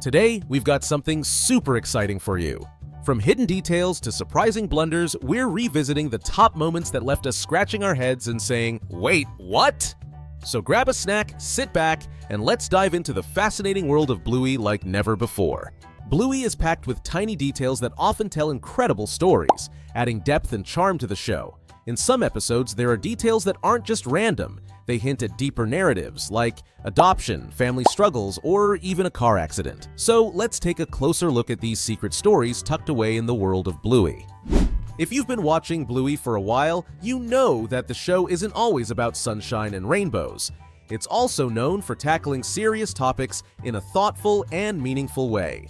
Today, we've got something super exciting for you. From hidden details to surprising blunders, we're revisiting the top moments that left us scratching our heads and saying, "Wait, what?" So grab a snack, sit back, and let's dive into the fascinating world of Bluey like never before. Bluey is packed with tiny details that often tell incredible stories, adding depth and charm to the show. In some episodes, there are details that aren't just random. They hint at deeper narratives, like adoption, family struggles, or even a car accident. So let's take a closer look at these secret stories tucked away in the world of Bluey. If you've been watching Bluey for a while, you know that the show isn't always about sunshine and rainbows. It's also known for tackling serious topics in a thoughtful and meaningful way.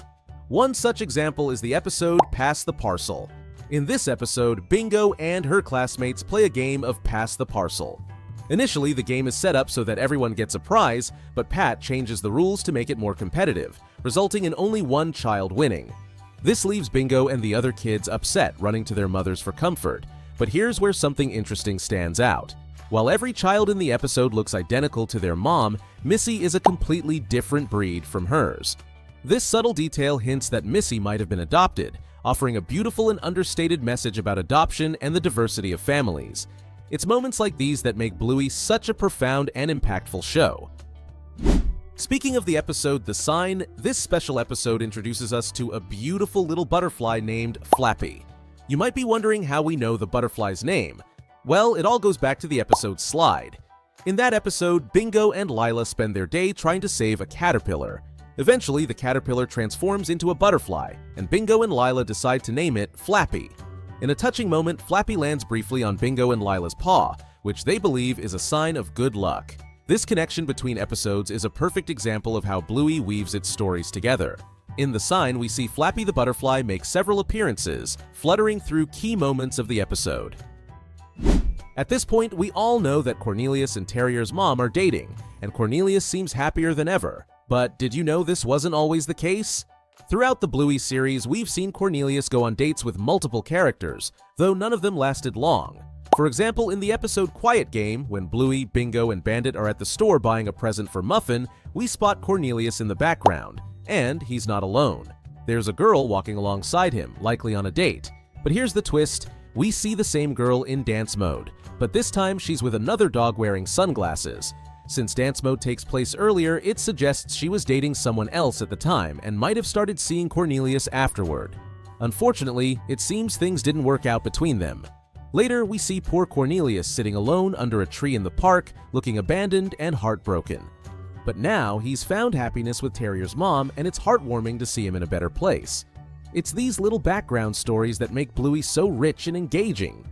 One such example is the episode Pass the Parcel. In this episode, Bingo and her classmates play a game of Pass the Parcel. Initially, the game is set up so that everyone gets a prize, but Pat changes the rules to make it more competitive, resulting in only one child winning. This leaves Bingo and the other kids upset, running to their mothers for comfort. But here's where something interesting stands out. While every child in the episode looks identical to their mom, Missy is a completely different breed from hers. This subtle detail hints that Missy might have been adopted, offering a beautiful and understated message about adoption and the diversity of families. It's moments like these that make Bluey such a profound and impactful show. Speaking of the episode The Sign, this special episode introduces us to a beautiful little butterfly named Flappy. You might be wondering how we know the butterfly's name. Well, it all goes back to the episode Slide. In that episode, Bingo and Lila spend their day trying to save a caterpillar. Eventually, the caterpillar transforms into a butterfly, and Bingo and Lila decide to name it Flappy. In a touching moment, Flappy lands briefly on Bingo and Lila's paw, which they believe is a sign of good luck. This connection between episodes is a perfect example of how Bluey weaves its stories together. In The Sign, we see Flappy the butterfly make several appearances, fluttering through key moments of the episode. At this point, we all know that Cornelius and Terrier's mom are dating, and Cornelius seems happier than ever. But did you know this wasn't always the case? Throughout the Bluey series, we've seen Cornelius go on dates with multiple characters, though none of them lasted long. For example, in the episode Quiet Game, when Bluey, Bingo, and Bandit are at the store buying a present for Muffin, we spot Cornelius in the background, and he's not alone. There's a girl walking alongside him, likely on a date. But here's the twist, we see the same girl in dance mode, but this time she's with another dog wearing sunglasses. Since dance mode takes place earlier, it suggests she was dating someone else at the time and might have started seeing Cornelius afterward. Unfortunately, it seems things didn't work out between them. Later, we see poor Cornelius sitting alone under a tree in the park, looking abandoned and heartbroken. But now, he's found happiness with Terrier's mom, and it's heartwarming to see him in a better place. It's these little background stories that make Bluey so rich and engaging.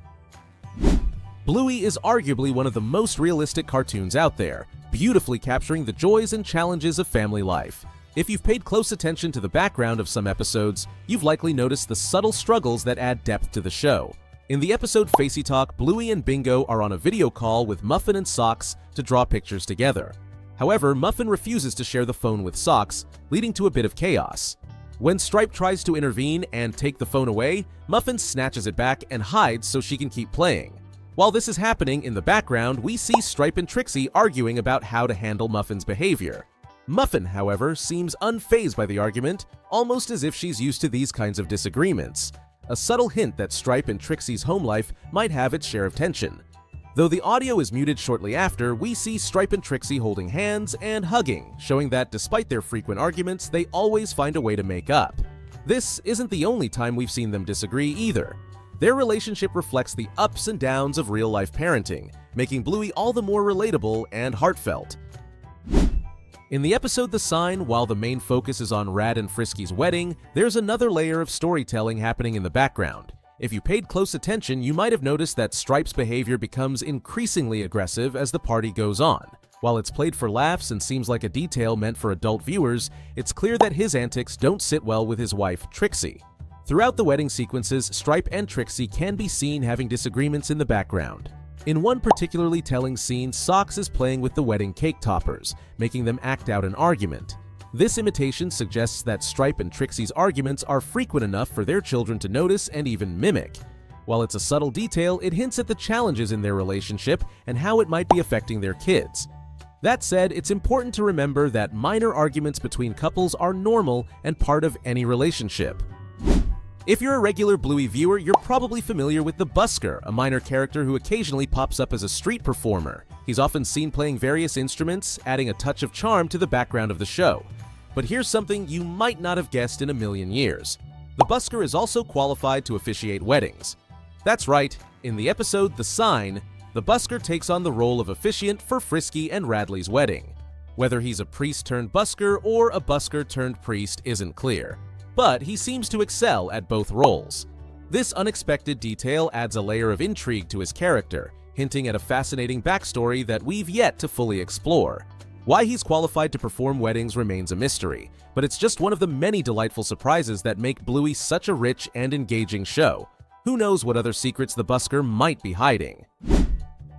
Bluey is arguably one of the most realistic cartoons out there, beautifully capturing the joys and challenges of family life. If you've paid close attention to the background of some episodes, you've likely noticed the subtle struggles that add depth to the show. In the episode Facey Talk, Bluey and Bingo are on a video call with Muffin and Socks to draw pictures together. However, Muffin refuses to share the phone with Socks, leading to a bit of chaos. When Stripe tries to intervene and take the phone away, Muffin snatches it back and hides so she can keep playing. While this is happening, in the background, we see Stripe and Trixie arguing about how to handle Muffin's behavior. Muffin, however, seems unfazed by the argument, almost as if she's used to these kinds of disagreements. A subtle hint that Stripe and Trixie's home life might have its share of tension. Though the audio is muted shortly after, we see Stripe and Trixie holding hands and hugging, showing that despite their frequent arguments, they always find a way to make up. This isn't the only time we've seen them disagree either. Their relationship reflects the ups and downs of real-life parenting, making Bluey all the more relatable and heartfelt. In the episode The Sign, while the main focus is on Rad and Frisky's wedding, there's another layer of storytelling happening in the background. If you paid close attention, you might have noticed that Stripe's behavior becomes increasingly aggressive as the party goes on. While it's played for laughs and seems like a detail meant for adult viewers, it's clear that his antics don't sit well with his wife, Trixie. Throughout the wedding sequences, Stripe and Trixie can be seen having disagreements in the background. In one particularly telling scene, Socks is playing with the wedding cake toppers, making them act out an argument. This imitation suggests that Stripe and Trixie's arguments are frequent enough for their children to notice and even mimic. While it's a subtle detail, it hints at the challenges in their relationship and how it might be affecting their kids. That said, it's important to remember that minor arguments between couples are normal and part of any relationship. If you're a regular Bluey viewer, you're probably familiar with the Busker, a minor character who occasionally pops up as a street performer. He's often seen playing various instruments, adding a touch of charm to the background of the show. But here's something you might not have guessed in a million years. The Busker is also qualified to officiate weddings. That's right, in the episode The Sign, the Busker takes on the role of officiant for Frisky and Radley's wedding. Whether he's a priest turned busker or a busker turned priest isn't clear, but he seems to excel at both roles. This unexpected detail adds a layer of intrigue to his character, hinting at a fascinating backstory that we've yet to fully explore. Why he's qualified to perform weddings remains a mystery, but it's just one of the many delightful surprises that make Bluey such a rich and engaging show. Who knows what other secrets the Busker might be hiding?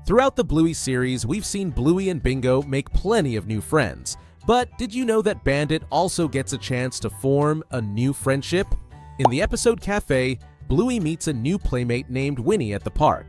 Throughout the Bluey series, we've seen Bluey and Bingo make plenty of new friends. But did you know that Bandit also gets a chance to form a new friendship? In the episode Cafe, Bluey meets a new playmate named Winnie at the park.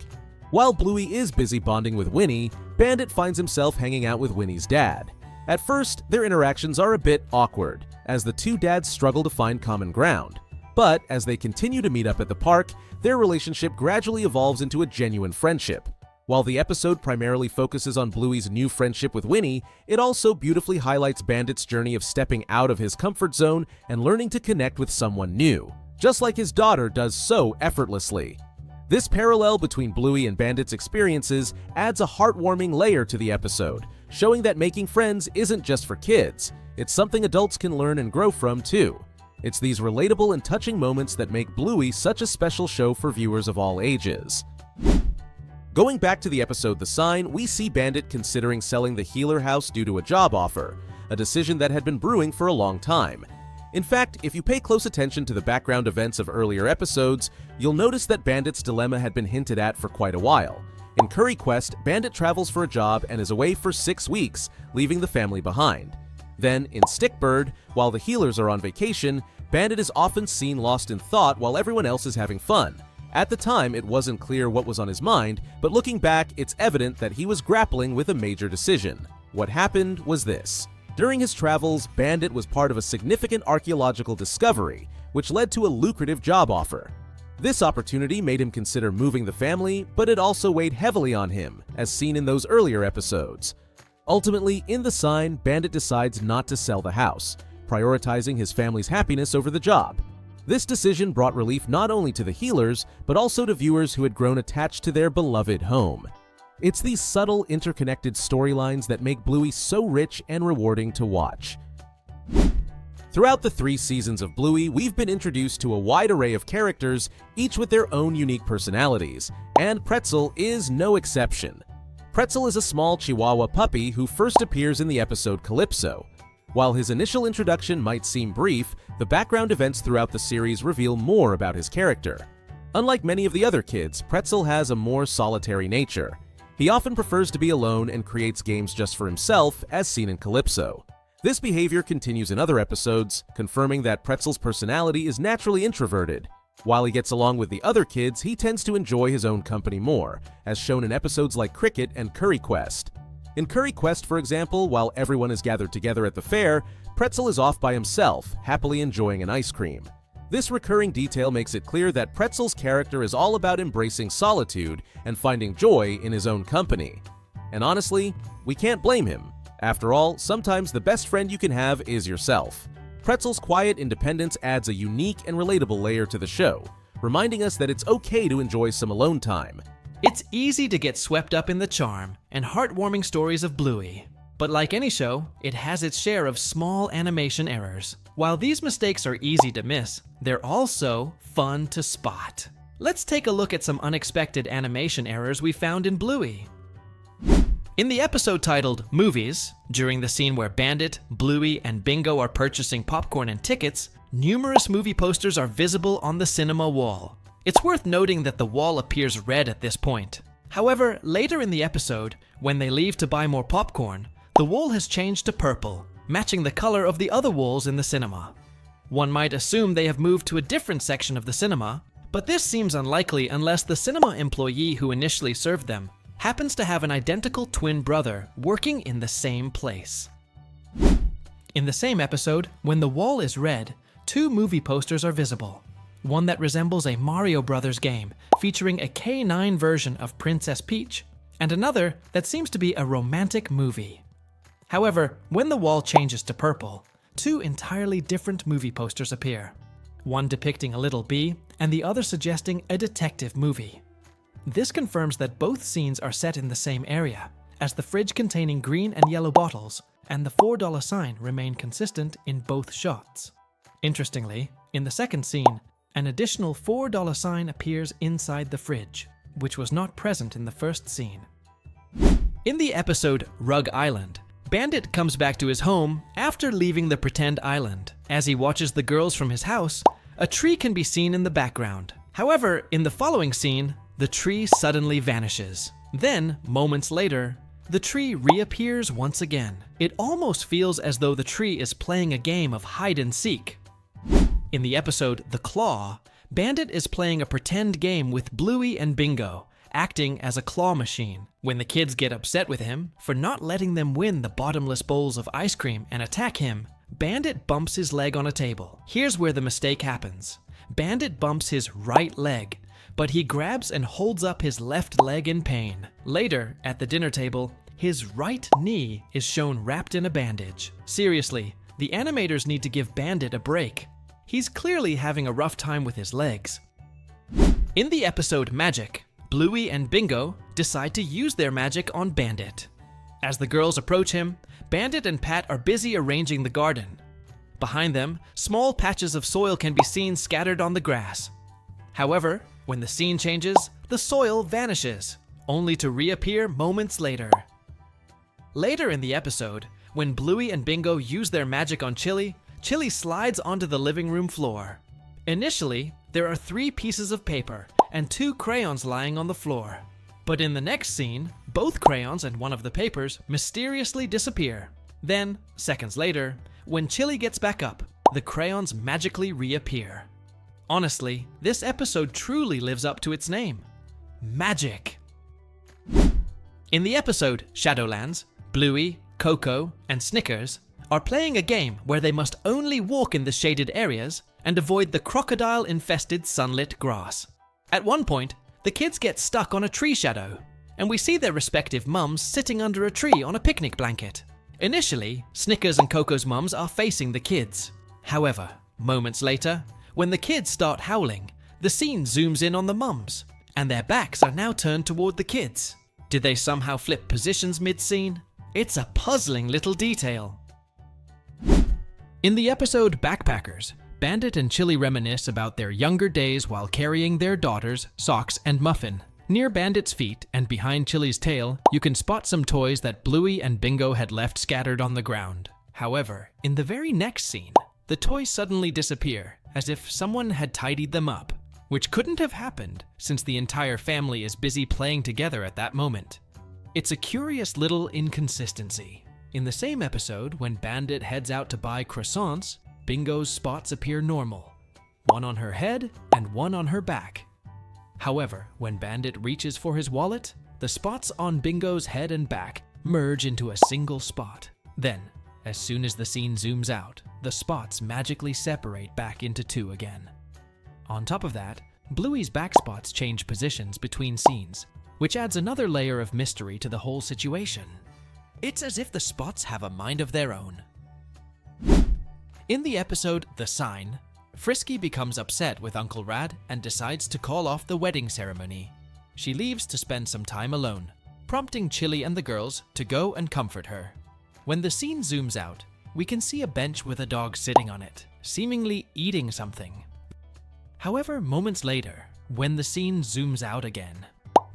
While Bluey is busy bonding with Winnie, Bandit finds himself hanging out with Winnie's dad. At first, their interactions are a bit awkward, as the two dads struggle to find common ground. But as they continue to meet up at the park, their relationship gradually evolves into a genuine friendship. While the episode primarily focuses on Bluey's new friendship with Winnie, it also beautifully highlights Bandit's journey of stepping out of his comfort zone and learning to connect with someone new, just like his daughter does so effortlessly. This parallel between Bluey and Bandit's experiences adds a heartwarming layer to the episode, showing that making friends isn't just for kids, it's something adults can learn and grow from too. It's these relatable and touching moments that make Bluey such a special show for viewers of all ages. Going back to the episode The Sign, we see Bandit considering selling the Healer House due to a job offer, a decision that had been brewing for a long time. In fact, if you pay close attention to the background events of earlier episodes, you'll notice that Bandit's dilemma had been hinted at for quite a while. In Curry Quest, Bandit travels for a job and is away for 6 weeks, leaving the family behind. Then, in Stickbird, while the healers are on vacation, Bandit is often seen lost in thought while everyone else is having fun. At the time, it wasn't clear what was on his mind, but looking back, it's evident that he was grappling with a major decision. What happened was this. During his travels, Bandit was part of a significant archaeological discovery, which led to a lucrative job offer. This opportunity made him consider moving the family, but it also weighed heavily on him, as seen in those earlier episodes. Ultimately, in The Sign, Bandit decides not to sell the house, prioritizing his family's happiness over the job. This decision brought relief not only to the healers, but also to viewers who had grown attached to their beloved home. It's these subtle, interconnected storylines that make Bluey so rich and rewarding to watch. Throughout the 3 seasons of Bluey, we've been introduced to a wide array of characters, each with their own unique personalities, and Pretzel is no exception. Pretzel is a small Chihuahua puppy who first appears in the episode Calypso. While his initial introduction might seem brief, the background events throughout the series reveal more about his character. Unlike many of the other kids, Pretzel has a more solitary nature. He often prefers to be alone and creates games just for himself, as seen in Calypso. This behavior continues in other episodes, confirming that Pretzel's personality is naturally introverted. While he gets along with the other kids, he tends to enjoy his own company more, as shown in episodes like Cricket and Curry Quest. In Curry Quest, for example, while everyone is gathered together at the fair, Pretzel is off by himself, happily enjoying an ice cream. This recurring detail makes it clear that Pretzel's character is all about embracing solitude and finding joy in his own company. And honestly, we can't blame him. After all, sometimes the best friend you can have is yourself. Pretzel's quiet independence adds a unique and relatable layer to the show, reminding us that it's okay to enjoy some alone time. It's easy to get swept up in the charm and heartwarming stories of Bluey. But like any show, it has its share of small animation errors. While these mistakes are easy to miss, they're also fun to spot. Let's take a look at some unexpected animation errors we found in Bluey. In the episode titled Movies, during the scene where Bandit, Bluey, and Bingo are purchasing popcorn and tickets, numerous movie posters are visible on the cinema wall. It's worth noting that the wall appears red at this point. However, later in the episode, when they leave to buy more popcorn, the wall has changed to purple, matching the color of the other walls in the cinema. One might assume they have moved to a different section of the cinema, but this seems unlikely unless the cinema employee who initially served them happens to have an identical twin brother working in the same place. In the same episode, when the wall is red, two movie posters are visible. One that resembles a Mario Brothers game featuring a K9 version of Princess Peach, and another that seems to be a romantic movie. However, when the wall changes to purple, two entirely different movie posters appear. One depicting a little bee, and the other suggesting a detective movie. This confirms that both scenes are set in the same area, as the fridge containing green and yellow bottles and the $4 sign remain consistent in both shots. Interestingly, in the second scene, an additional $4 sign appears inside the fridge, which was not present in the first scene. In the episode Rug Island, Bandit comes back to his home after leaving the pretend island. As he watches the girls from his house, a tree can be seen in the background. However, in the following scene, the tree suddenly vanishes. Then, moments later, the tree reappears once again. It almost feels as though the tree is playing a game of hide and seek. In the episode The Claw, Bandit is playing a pretend game with Bluey and Bingo, acting as a claw machine. When the kids get upset with him for not letting them win the bottomless bowls of ice cream and attack him, Bandit bumps his leg on a table. Here's where the mistake happens. Bandit bumps his right leg, but he grabs and holds up his left leg in pain. Later, at the dinner table, his right knee is shown wrapped in a bandage. Seriously, the animators need to give Bandit a break. He's clearly having a rough time with his legs. In the episode Magic, Bluey and Bingo decide to use their magic on Bandit. As the girls approach him, Bandit and Pat are busy arranging the garden. Behind them, small patches of soil can be seen scattered on the grass. However, when the scene changes, the soil vanishes, only to reappear moments later. Later in the episode, when Bluey and Bingo use their magic on Chili, Chili slides onto the living room floor. Initially, there are 3 pieces of paper and 2 crayons lying on the floor. But in the next scene, both crayons and one of the papers mysteriously disappear. Then, seconds later, when Chili gets back up, the crayons magically reappear. Honestly, this episode truly lives up to its name. Magic! In the episode Shadowlands, Bluey, Coco, and Snickers are playing a game where they must only walk in the shaded areas and avoid the crocodile-infested sunlit grass. At one point, the kids get stuck on a tree shadow, and we see their respective mums sitting under a tree on a picnic blanket. Initially, Snickers and Coco's mums are facing the kids. However, moments later, when the kids start howling, the scene zooms in on the mums, and their backs are now turned toward the kids. Did they somehow flip positions mid-scene? It's a puzzling little detail. In the episode Backpackers, Bandit and Chili reminisce about their younger days while carrying their daughters, Socks and Muffin. Near Bandit's feet and behind Chili's tail, you can spot some toys that Bluey and Bingo had left scattered on the ground. However, in the very next scene, the toys suddenly disappear, as if someone had tidied them up, which couldn't have happened since the entire family is busy playing together at that moment. It's a curious little inconsistency. In the same episode, when Bandit heads out to buy croissants, Bingo's spots appear normal, one on her head and one on her back. However, when Bandit reaches for his wallet, the spots on Bingo's head and back merge into a single spot. Then, as soon as the scene zooms out, the spots magically separate back into 2 again. On top of that, Bluey's back spots change positions between scenes, which adds another layer of mystery to the whole situation. It's as if the spots have a mind of their own. In the episode The Sign, Frisky becomes upset with Uncle Rad and decides to call off the wedding ceremony. She leaves to spend some time alone, prompting Chili and the girls to go and comfort her. When the scene zooms out, we can see a bench with a dog sitting on it, seemingly eating something. However, moments later, when the scene zooms out again,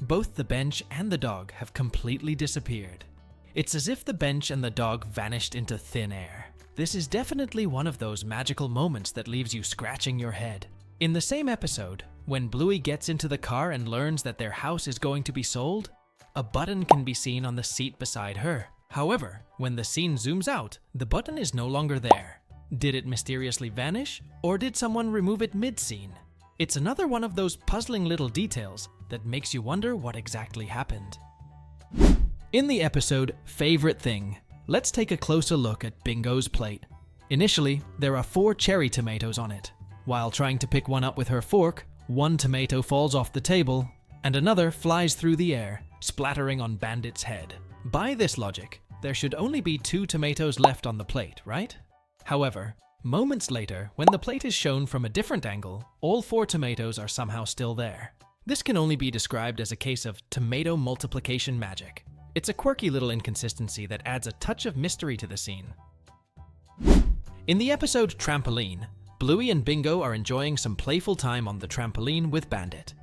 both the bench and the dog have completely disappeared. It's as if the bench and the dog vanished into thin air. This is definitely one of those magical moments that leaves you scratching your head. In the same episode, when Bluey gets into the car and learns that their house is going to be sold, a button can be seen on the seat beside her. However, when the scene zooms out, the button is no longer there. Did it mysteriously vanish, or did someone remove it mid-scene? It's another one of those puzzling little details that makes you wonder what exactly happened. In the episode Favorite Thing, let's take a closer look at Bingo's plate. Initially, there are 4 cherry tomatoes on it. While trying to pick one up with her fork, one tomato falls off the table, and another flies through the air, splattering on Bandit's head. By this logic, there should only be 2 tomatoes left on the plate, right? However, moments later, when the plate is shown from a different angle, all 4 tomatoes are somehow still there. This can only be described as a case of tomato multiplication magic. It's a quirky little inconsistency that adds a touch of mystery to the scene. In the episode Trampoline, Bluey and Bingo are enjoying some playful time on the trampoline with Bandit.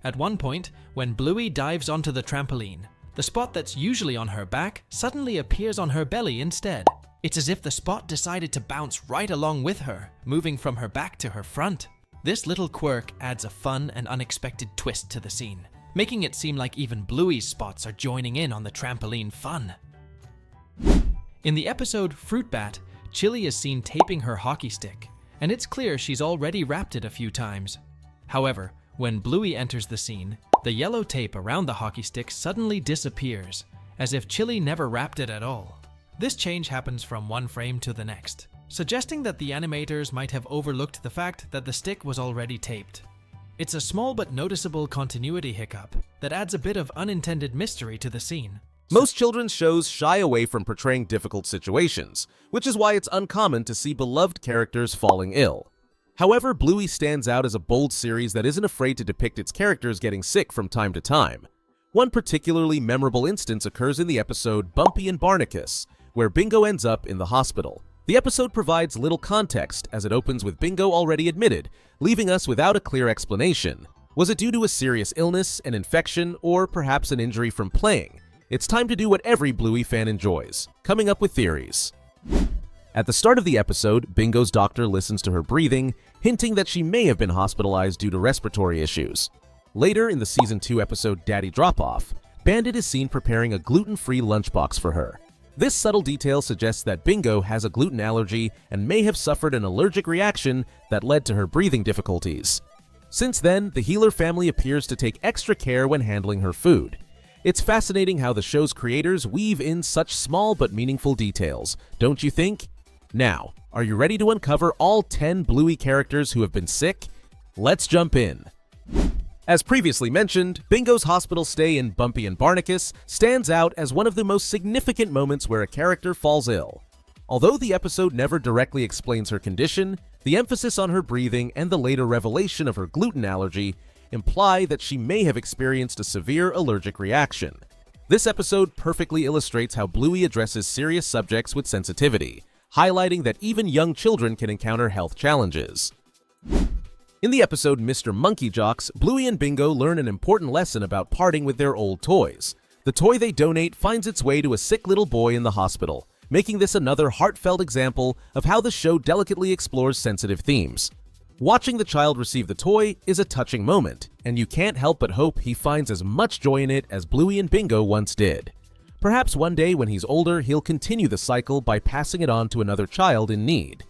At one point, when Bluey dives onto the trampoline, the spot that's usually on her back suddenly appears on her belly instead. It's as if the spot decided to bounce right along with her, moving from her back to her front. This little quirk adds a fun and unexpected twist to the scene, making it seem like even Bluey's spots are joining in on the trampoline fun. In the episode Fruit Bat, Chili is seen taping her hockey stick, and it's clear she's already wrapped it a few times. However, when Bluey enters the scene, the yellow tape around the hockey stick suddenly disappears, as if Chili never wrapped it at all. This change happens from one frame to the next, suggesting that the animators might have overlooked the fact that the stick was already taped. It's a small but noticeable continuity hiccup that adds a bit of unintended mystery to the scene. Most children's shows shy away from portraying difficult situations, which is why it's uncommon to see beloved characters falling ill. However, Bluey stands out as a bold series that isn't afraid to depict its characters getting sick from time to time. One particularly memorable instance occurs in the episode Bumpy and Barnacus, where Bingo ends up in the hospital. The episode provides little context as it opens with Bingo already admitted, leaving us without a clear explanation. Was it due to a serious illness, an infection, or perhaps an injury from playing? It's time to do what every Bluey fan enjoys, coming up with theories. At the start of the episode, Bingo's doctor listens to her breathing, hinting that she may have been hospitalized due to respiratory issues. Later in the Season 2 episode Daddy Drop-Off, Bandit is seen preparing a gluten-free lunchbox for her. This subtle detail suggests that Bingo has a gluten allergy and may have suffered an allergic reaction that led to her breathing difficulties. Since then, the Healer family appears to take extra care when handling her food. It's fascinating how the show's creators weave in such small but meaningful details, don't you think? Now, are you ready to uncover all 10 Bluey characters who have been sick? Let's jump in. As previously mentioned, Bingo's hospital stay in Bumpy and Barnacus stands out as one of the most significant moments where a character falls ill. Although the episode never directly explains her condition, the emphasis on her breathing and the later revelation of her gluten allergy imply that she may have experienced a severe allergic reaction. This episode perfectly illustrates how Bluey addresses serious subjects with sensitivity, highlighting that even young children can encounter health challenges. In the episode Mr. Monkey Jocks, Bluey and Bingo learn an important lesson about parting with their old toys. The toy they donate finds its way to a sick little boy in the hospital, making this another heartfelt example of how the show delicately explores sensitive themes. Watching the child receive the toy is a touching moment, and you can't help but hope he finds as much joy in it as Bluey and Bingo once did. Perhaps one day when he's older, he'll continue the cycle by passing it on to another child in need.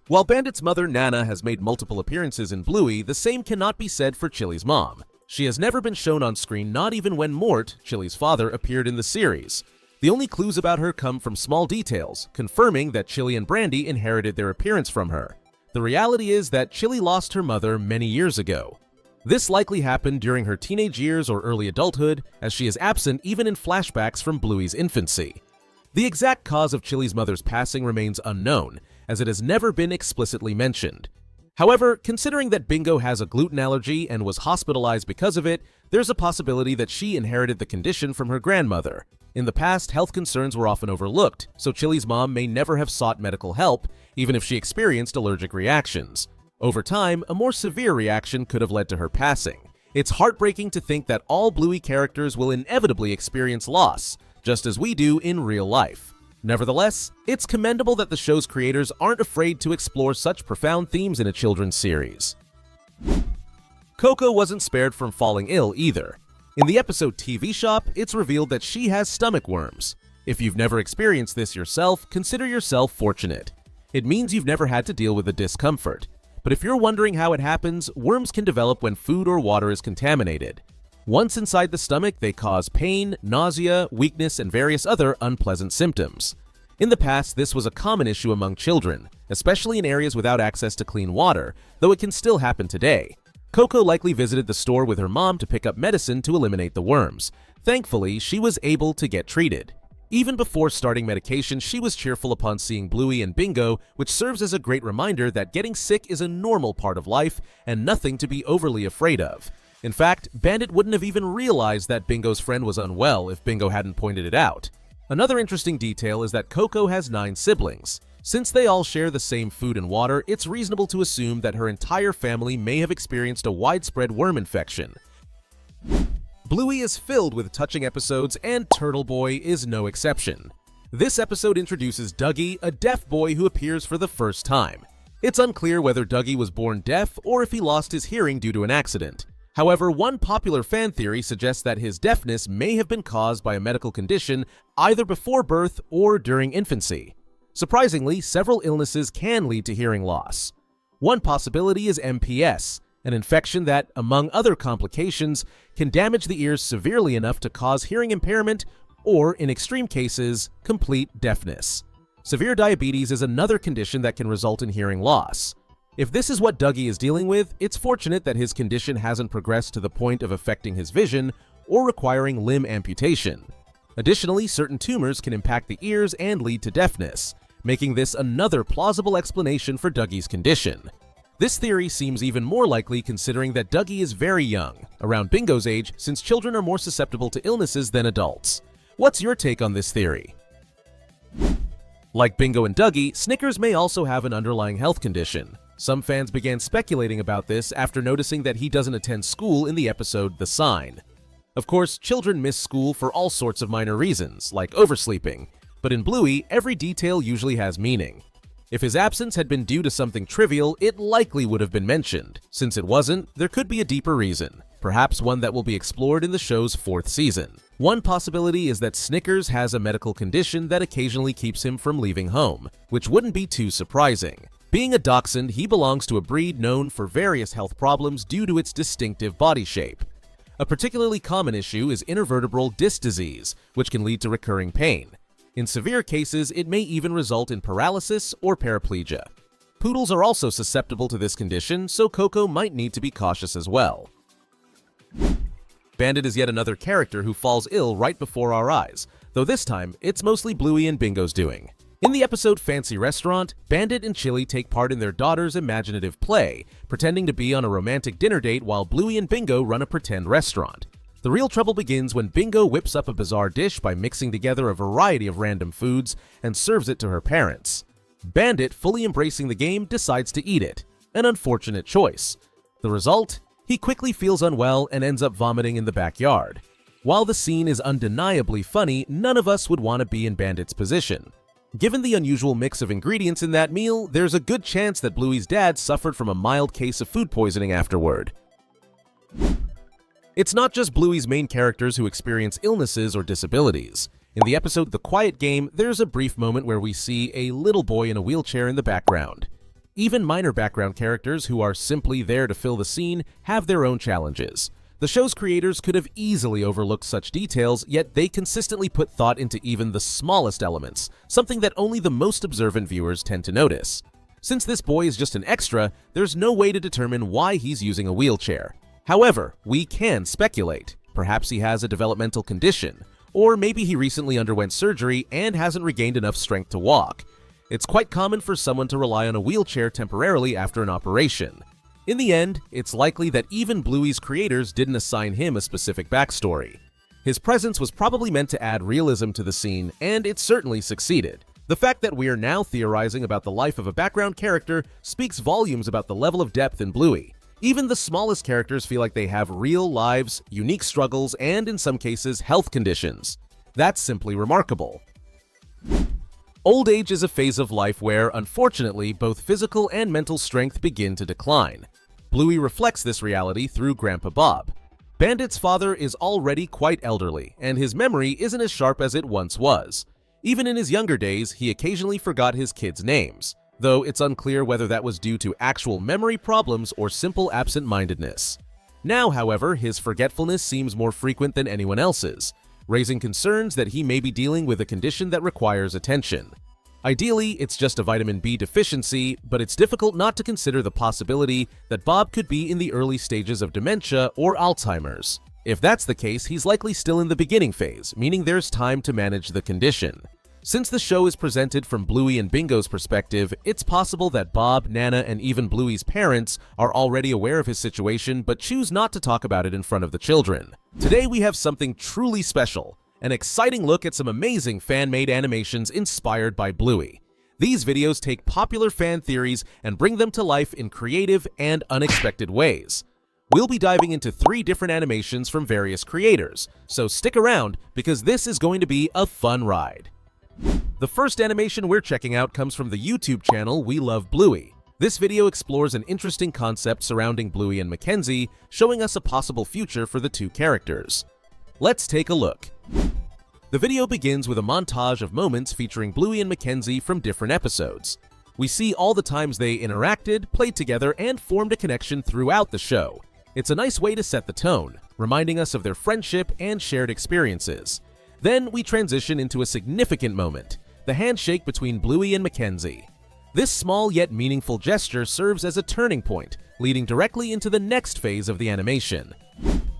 While Bandit's mother, Nana, has made multiple appearances in Bluey, the same cannot be said for Chili's mom. She has never been shown on screen, not even when Mort, Chili's father, appeared in the series. The only clues about her come from small details, confirming that Chili and Brandy inherited their appearance from her. The reality is that Chili lost her mother many years ago. This likely happened during her teenage years or early adulthood, as she is absent even in flashbacks from Bluey's infancy. The exact cause of Chili's mother's passing remains unknown, as it has never been explicitly mentioned. However, considering that Bingo has a gluten allergy and was hospitalized because of it, there's a possibility that she inherited the condition from her grandmother. In the past, health concerns were often overlooked, so Chili's mom may never have sought medical help, even if she experienced allergic reactions. Over time, a more severe reaction could have led to her passing. It's heartbreaking to think that all Bluey characters will inevitably experience loss, just as we do in real life. Nevertheless, it's commendable that the show's creators aren't afraid to explore such profound themes in a children's series. Coco wasn't spared from falling ill either. In the episode TV Shop, it's revealed that she has stomach worms. If you've never experienced this yourself, consider yourself fortunate. It means you've never had to deal with the discomfort. But if you're wondering how it happens, worms can develop when food or water is contaminated. Once inside the stomach, they cause pain, nausea, weakness, and various other unpleasant symptoms. In the past, this was a common issue among children, especially in areas without access to clean water, though it can still happen today. Coco likely visited the store with her mom to pick up medicine to eliminate the worms. Thankfully, she was able to get treated. Even before starting medication, she was cheerful upon seeing Bluey and Bingo, which serves as a great reminder that getting sick is a normal part of life and nothing to be overly afraid of. In fact, Bandit wouldn't have even realized that Bingo's friend was unwell if Bingo hadn't pointed it out. Another interesting detail is that Coco has 9 siblings. Since they all share the same food and water, it's reasonable to assume that her entire family may have experienced a widespread worm infection. Bluey is filled with touching episodes, and Turtle Boy is no exception. This episode introduces Dougie, a deaf boy who appears for the first time. It's unclear whether Dougie was born deaf or if he lost his hearing due to an accident. However, one popular fan theory suggests that his deafness may have been caused by a medical condition either before birth or during infancy. Surprisingly, several illnesses can lead to hearing loss. One possibility is MPS, an infection that, among other complications, can damage the ears severely enough to cause hearing impairment or, in extreme cases, complete deafness. Severe diabetes is another condition that can result in hearing loss. If this is what Dougie is dealing with, it's fortunate that his condition hasn't progressed to the point of affecting his vision or requiring limb amputation. Additionally, certain tumors can impact the ears and lead to deafness, making this another plausible explanation for Dougie's condition. This theory seems even more likely considering that Dougie is very young, around Bingo's age, since children are more susceptible to illnesses than adults. What's your take on this theory? Like Bingo and Dougie, Snickers may also have an underlying health condition. Some fans began speculating about this after noticing that he doesn't attend school in the episode The Sign. Of course, children miss school for all sorts of minor reasons, like oversleeping, but in Bluey, every detail usually has meaning. If his absence had been due to something trivial, it likely would have been mentioned. Since it wasn't, there could be a deeper reason, perhaps one that will be explored in the show's 4th season. One possibility is that Snickers has a medical condition that occasionally keeps him from leaving home, which wouldn't be too surprising. Being a dachshund, he belongs to a breed known for various health problems due to its distinctive body shape. A particularly common issue is intervertebral disc disease, which can lead to recurring pain. In severe cases, it may even result in paralysis or paraplegia. Poodles are also susceptible to this condition, so Coco might need to be cautious as well. Bandit is yet another character who falls ill right before our eyes, though this time, it's mostly Bluey and Bingo's doing. In the episode Fancy Restaurant, Bandit and Chili take part in their daughter's imaginative play, pretending to be on a romantic dinner date while Bluey and Bingo run a pretend restaurant. The real trouble begins when Bingo whips up a bizarre dish by mixing together a variety of random foods and serves it to her parents. Bandit, fully embracing the game, decides to eat it, an unfortunate choice. The result? He quickly feels unwell and ends up vomiting in the backyard. While the scene is undeniably funny, none of us would want to be in Bandit's position. Given the unusual mix of ingredients in that meal, there's a good chance that Bluey's dad suffered from a mild case of food poisoning afterward. It's not just Bluey's main characters who experience illnesses or disabilities. In the episode The Quiet Game, there's a brief moment where we see a little boy in a wheelchair in the background. Even minor background characters who are simply there to fill the scene have their own challenges. The show's creators could have easily overlooked such details, yet they consistently put thought into even the smallest elements, something that only the most observant viewers tend to notice. Since this boy is just an extra, there's no way to determine why he's using a wheelchair. However, we can speculate. Perhaps he has a developmental condition, or maybe he recently underwent surgery and hasn't regained enough strength to walk. It's quite common for someone to rely on a wheelchair temporarily after an operation. In the end, it's likely that even Bluey's creators didn't assign him a specific backstory. His presence was probably meant to add realism to the scene, and it certainly succeeded. The fact that we are now theorizing about the life of a background character speaks volumes about the level of depth in Bluey. Even the smallest characters feel like they have real lives, unique struggles, and in some cases, health conditions. That's simply remarkable. Old age is a phase of life where, unfortunately, both physical and mental strength begin to decline. Bluey reflects this reality through Grandpa Bob. Bandit's father is already quite elderly, and his memory isn't as sharp as it once was. Even in his younger days, he occasionally forgot his kids' names, though it's unclear whether that was due to actual memory problems or simple absent-mindedness. Now, however, his forgetfulness seems more frequent than anyone else's, raising concerns that he may be dealing with a condition that requires attention. Ideally, it's just a vitamin B deficiency, but it's difficult not to consider the possibility that Bob could be in the early stages of dementia or Alzheimer's. If that's the case, he's likely still in the beginning phase, meaning there's time to manage the condition. Since the show is presented from Bluey and Bingo's perspective, it's possible that Bob, Nana, and even Bluey's parents are already aware of his situation but choose not to talk about it in front of the children. Today we have something truly special, an exciting look at some amazing fan-made animations inspired by Bluey. These videos take popular fan theories and bring them to life in creative and unexpected ways. We'll be diving into 3 different animations from various creators, so stick around because this is going to be a fun ride. The first animation we're checking out comes from the YouTube channel We Love Bluey. This video explores an interesting concept surrounding Bluey and Mackenzie, showing us a possible future for the 2 characters. Let's take a look. The video begins with a montage of moments featuring Bluey and Mackenzie from different episodes. We see all the times they interacted, played together, and formed a connection throughout the show. It's a nice way to set the tone, reminding us of their friendship and shared experiences. Then we transition into a significant moment, the handshake between Bluey and Mackenzie. This small yet meaningful gesture serves as a turning point, leading directly into the next phase of the animation.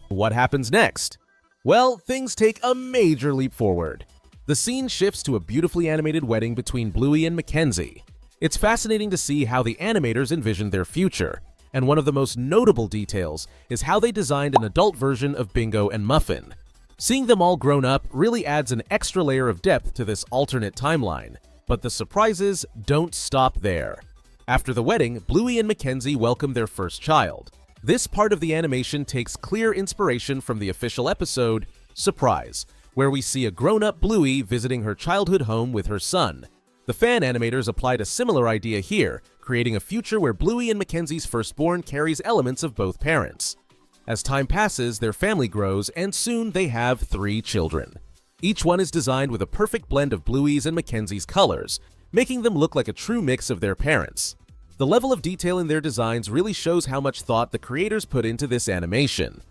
What happens next? Well, things take a major leap forward. The scene shifts to a beautifully animated wedding between Bluey and Mackenzie. It's fascinating to see how the animators envisioned their future, and one of the most notable details is how they designed an adult version of Bingo and Muffin. Seeing them all grown up really adds an extra layer of depth to this alternate timeline, but the surprises don't stop there. After the wedding, Bluey and Mackenzie welcome their first child. This part of the animation takes clear inspiration from the official episode, Surprise, where we see a grown-up Bluey visiting her childhood home with her son. The fan animators applied a similar idea here, creating a future where Bluey and Mackenzie's firstborn carries elements of both parents. As time passes, their family grows, and soon they have 3 children. Each one is designed with a perfect blend of Bluey's and Mackenzie's colors, making them look like a true mix of their parents. The level of detail in their designs really shows how much thought the creators put into this animation.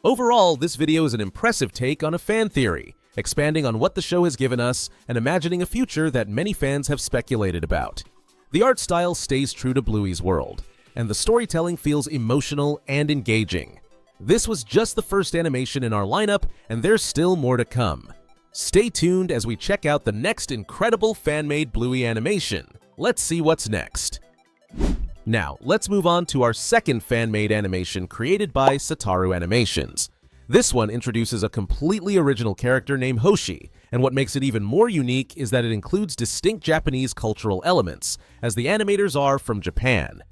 Overall, this video is an impressive take on a fan theory, expanding on what the show has given us and imagining a future that many fans have speculated about. The art style stays true to Bluey's world, and the storytelling feels emotional and engaging. This was just the first animation in our lineup, and there's still more to come. Stay tuned as we check out the next incredible fan-made Bluey animation. Let's see what's next. Now, let's move on to our second fan-made animation created by Satoru Animations. This one introduces a completely original character named Hoshi, and what makes it even more unique is that it includes distinct Japanese cultural elements, as the animators are from Japan.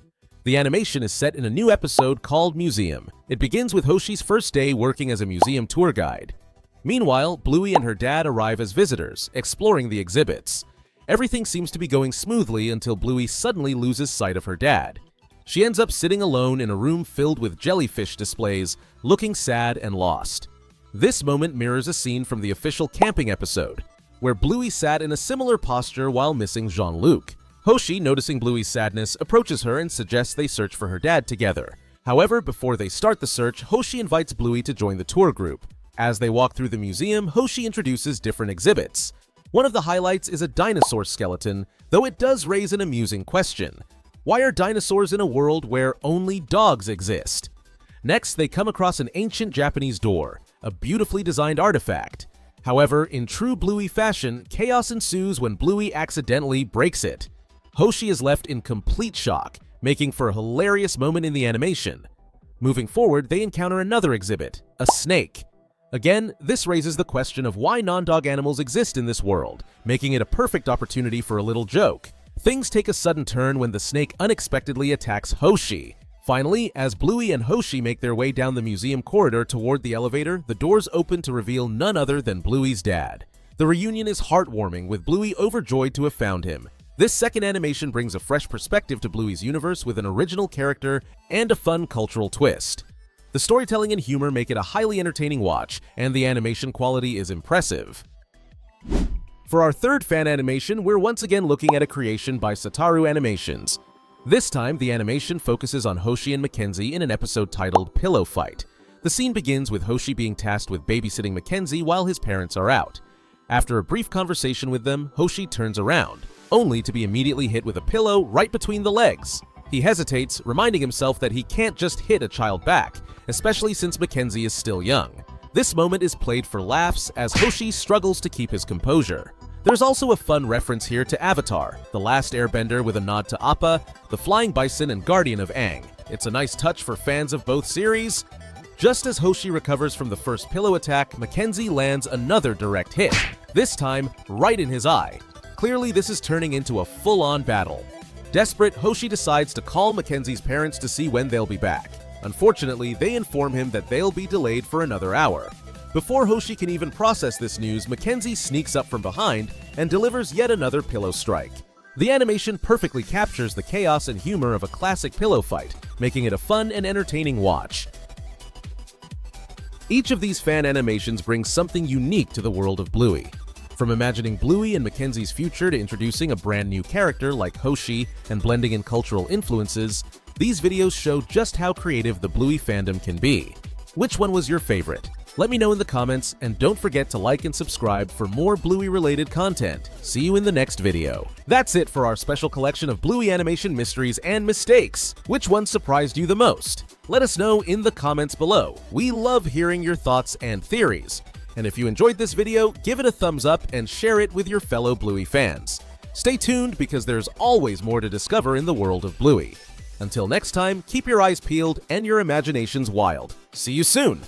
The animation is set in a new episode called Museum. It begins with Hoshi's first day working as a museum tour guide. Meanwhile, Bluey and her dad arrive as visitors, exploring the exhibits. Everything seems to be going smoothly until Bluey suddenly loses sight of her dad. She ends up sitting alone in a room filled with jellyfish displays, looking sad and lost. This moment mirrors a scene from the official camping episode, where Bluey sat in a similar posture while missing Jean-Luc. Hoshi, noticing Bluey's sadness, approaches her and suggests they search for her dad together. However, before they start the search, Hoshi invites Bluey to join the tour group. As they walk through the museum, Hoshi introduces different exhibits. One of the highlights is a dinosaur skeleton, though it does raise an amusing question. Why are dinosaurs in a world where only dogs exist? Next, they come across an ancient Japanese door, a beautifully designed artifact. However, in true Bluey fashion, chaos ensues when Bluey accidentally breaks it. Hoshi is left in complete shock, making for a hilarious moment in the animation. Moving forward, they encounter another exhibit, a snake. Again, this raises the question of why non-dog animals exist in this world, making it a perfect opportunity for a little joke. Things take a sudden turn when the snake unexpectedly attacks Hoshi. Finally, as Bluey and Hoshi make their way down the museum corridor toward the elevator, the doors open to reveal none other than Bluey's dad. The reunion is heartwarming, with Bluey overjoyed to have found him. This second animation brings a fresh perspective to Bluey's universe with an original character and a fun cultural twist. The storytelling and humor make it a highly entertaining watch, and the animation quality is impressive. For our third fan animation, we're once again looking at a creation by Sataru Animations. This time, the animation focuses on Hoshi and Mackenzie in an episode titled Pillow Fight. The scene begins with Hoshi being tasked with babysitting Mackenzie while his parents are out. After a brief conversation with them, Hoshi turns around, only to be immediately hit with a pillow right between the legs. He hesitates, reminding himself that he can't just hit a child back, especially since Mackenzie is still young. This moment is played for laughs as Hoshi struggles to keep his composure. There's also a fun reference here to Avatar, the last airbender with a nod to Appa, the flying bison and guardian of Aang. It's a nice touch for fans of both series. Just as Hoshi recovers from the first pillow attack, Mackenzie lands another direct hit, this time right in his eye. Clearly, this is turning into a full-on battle. Desperate, Hoshi decides to call Mackenzie's parents to see when they'll be back. Unfortunately, they inform him that they'll be delayed for another hour. Before Hoshi can even process this news, Mackenzie sneaks up from behind and delivers yet another pillow strike. The animation perfectly captures the chaos and humor of a classic pillow fight, making it a fun and entertaining watch. Each of these fan animations brings something unique to the world of Bluey. From imagining Bluey and Mackenzie's future to introducing a brand new character like Hoshi and blending in cultural influences, these videos show just how creative the Bluey fandom can be. Which one was your favorite? Let me know in the comments, and don't forget to like and subscribe for more Bluey-related content. See you in the next video. That's it for our special collection of Bluey animation mysteries and mistakes. Which one surprised you the most? Let us know in the comments below. We love hearing your thoughts and theories. And if you enjoyed this video, give it a thumbs up and share it with your fellow Bluey fans. Stay tuned because there's always more to discover in the world of Bluey. Until next time, keep your eyes peeled and your imaginations wild. See you soon!